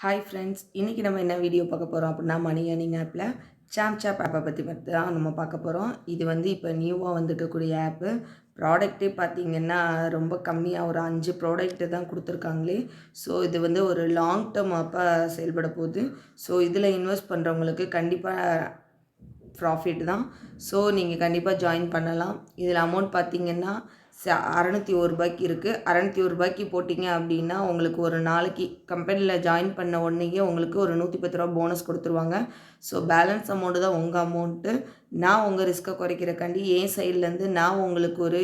Hi friends, இன்றைக்கி நம்ம என்ன வீடியோ பார்க்க போகிறோம் அப்படின்னா, மணி ஏர்னிங் ஆப்பில் சாப் ஆப்பை பற்றி தான் நம்ம பார்க்க போகிறோம். இது வந்து இப்போ நியூவாக வந்துருக்கக்கூடிய ஆப்பு. ப்ராடக்ட்டே பார்த்திங்கன்னா ரொம்ப கம்மியாக ஒரு 5 ப்ராடக்ட்டு தான் கொடுத்துருக்காங்களே. ஸோ இது வந்து ஒரு லாங் டேர்ம் ஆப்பாக செயல்பட போகுது. ஸோ இதில் இன்வெஸ்ட் பண்ணுறவங்களுக்கு கண்டிப்பாக ப்ராஃபிட் தான். ஸோ நீங்கள் கண்டிப்பாக ஜாயின் பண்ணலாம். இதில் அமௌண்ட் பார்த்திங்கன்னா ₹601 இருக்குது. ₹601 போட்டிங்க அப்படின்னா உங்களுக்கு ஒரு நாளைக்கு கம்பெனியில் ஜாயின் பண்ண உடனேயே உங்களுக்கு ஒரு ₹110 போனஸ் கொடுத்துருவாங்க. ஸோ பேலன்ஸ் அமௌண்ட்டு தான் உங்கள் அமௌண்ட்டு. நான் உங்கள் ரிஸ்க்கை குறைக்கிறக்காண்டி என் சைட்லேருந்து நான் உங்களுக்கு ஒரு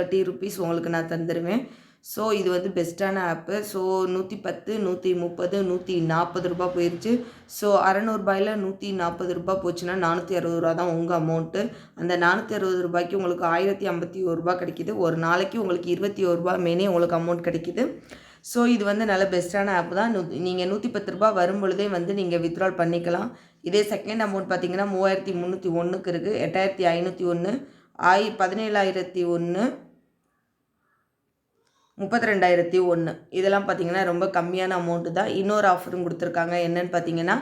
₹30 உங்களுக்கு நான் தந்துடுவேன். ஸோ இது வந்து பெஸ்ட்டான ஆப்பு. ஸோ 110, 130, ₹140 போயிடுச்சு. ஸோ ₹600 ₹140 போச்சுன்னா ₹460 தான் உங்கள் அமௌண்ட்டு. அந்த ₹460 உங்களுக்கு ₹1051 கிடைக்கிது. ஒரு நாளைக்கு உங்களுக்கு ₹21 மேனே உங்களுக்கு அமௌண்ட் கிடைக்கிது. ஸோ இது வந்து நல்ல பெஸ்ட்டான ஆப் தான். நீங்கள் ₹110 வரும் பொழுதே வந்து நீங்கள் வித்ட்ரால் பண்ணிக்கலாம். இதே செகண்ட் அமௌண்ட் பார்த்தீங்கன்னா 3301க்கு இருக்குது, 8501, 17001, 32,001 இதெல்லாம் பார்த்தீங்கன்னா ரொம்ப கம்மியான அமௌண்ட்டு தான். இன்னொரு ஆஃபரும் கொடுத்துருக்காங்க. என்னென்னு பார்த்தீங்கன்னா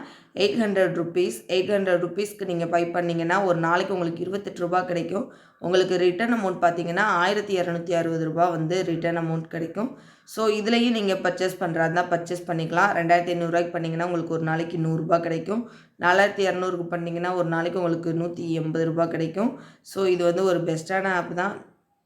₹800 ₹800க்கு நீங்கள் பை பண்ணிங்கன்னா ஒரு நாளைக்கு உங்களுக்கு ₹28 கிடைக்கும். உங்களுக்கு ரிட்டர்ன் அமௌண்ட் பார்த்தீங்கன்னா ₹1260 வந்து ரிட்டர்ன் அமௌண்ட் கிடைக்கும். ஸோ இதுலேயும் நீங்கள் பர்ச்சேஸ் பண்ணுறதா தான் பர்ச்சேஸ் பண்ணிக்கலாம். ₹2500 பண்ணிங்கன்னா உங்களுக்கு ஒரு நாளைக்கு ₹100 கிடைக்கும். 4200க்கு பண்ணிங்கன்னா ஒரு நாளைக்கு உங்களுக்கு ₹180 கிடைக்கும். ஸோ இது வந்து ஒரு பெஸ்ட்டான ஆப் தான்.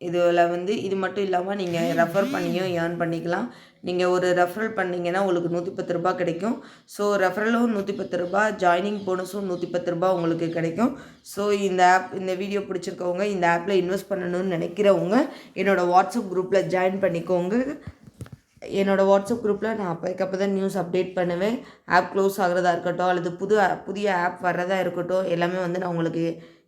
இதில் வந்து இது மட்டும் இல்லாமல் நீங்கள் ரெஃபர் பண்ணியும் ஏர்ன் பண்ணிக்கலாம். நீங்கள் ஒரு ரெஃபரல் பண்ணிங்கன்னா உங்களுக்கு ₹110 கிடைக்கும். ஸோ ரெஃபரலும் ₹110, ஜாயினிங் போனஸும் ₹110 உங்களுக்கு கிடைக்கும். ஸோ இந்த வீடியோ பிடிச்சிருக்கவங்க, இந்த ஆப்பில் இன்வெஸ்ட் பண்ணணும்னு நினைக்கிறவங்க என்னோடய வாட்ஸ்அப் குரூப்பில் ஜாயின் பண்ணிக்கோங்க. என்னோடய வாட்ஸ்அப் குரூப்பில் நான் அப்போ தான் நியூஸ் அப்டேட் பண்ணுவேன். ஆப் க்ளோஸ் ஆகிறதா இருக்கட்டும், அல்லது புதிய ஆப் வர்றதா இருக்கட்டும், எல்லாமே வந்து நான் உங்களுக்கு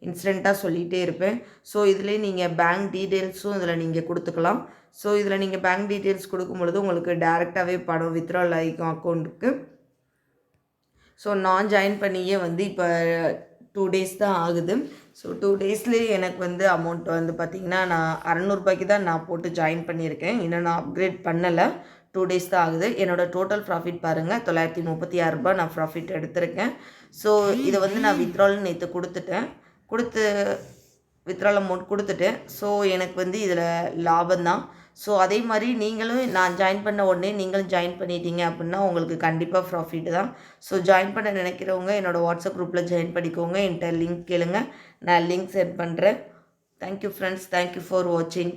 இன்ஸ்டண்ட்டாக சொல்லிகிட்டே இருப்பேன். ஸோ இதிலே நீங்கள் பேங்க் டீட்டெயில்ஸும் இதில் நீங்கள் கொடுத்துக்கலாம். ஸோ இதில் நீங்கள் பேங்க் டீட்டெயில்ஸ் கொடுக்கும் பொழுது உங்களுக்கு டேரெக்டாகவே பணம் வித்ட்ரால் ஆகிக்கும் அக்கௌண்ட்டுக்கு. ஸோ நான் ஜாயின் பண்ணியே வந்து இப்போ 2 டேஸ் தான் ஆகுது. ஸோ 2 டேஸ்லேயே எனக்கு வந்து அமௌண்ட் வந்து பார்த்திங்கன்னா நான் ₹600 தான் நான் போட்டு ஜாயின் பண்ணியிருக்கேன். இன்னும் நான் அப்கிரேட் பண்ணலை. 2 டேஸ் தான் ஆகுது. என்னோடய டோட்டல் ப்ராஃபிட் பாருங்கள், ₹936 நான் ப்ராஃபிட் எடுத்திருக்கேன். ஸோ இதை வந்து நான் வித்ட்ரால்னு நேற்று வித்ட்ரால் அமௌண்ட் கொடுத்துட்டேன். ஸோ எனக்கு வந்து இதில் லாபம் தான். ஸோ அதே மாதிரி நீங்களும் நான் ஜாயின் பண்ண உடனே நீங்களும் ஜாயின் பண்ணிட்டீங்க அப்படின்னா உங்களுக்கு கண்டிப்பாக ப்ராஃபிட் தான். ஸோ ஜாயின் பண்ண நினைக்கிறவங்க என்னோடய வாட்ஸ்அப் குரூப்பில் ஜாயின் பண்ணிக்கோங்க. என்கிட்ட லிங்க் கேளுங்க, நான் லிங்க் சென்ட் பண்ணுறேன். தேங்க்யூ ஃப்ரெண்ட்ஸ், தேங்க்யூ ஃபார் வாட்சிங்.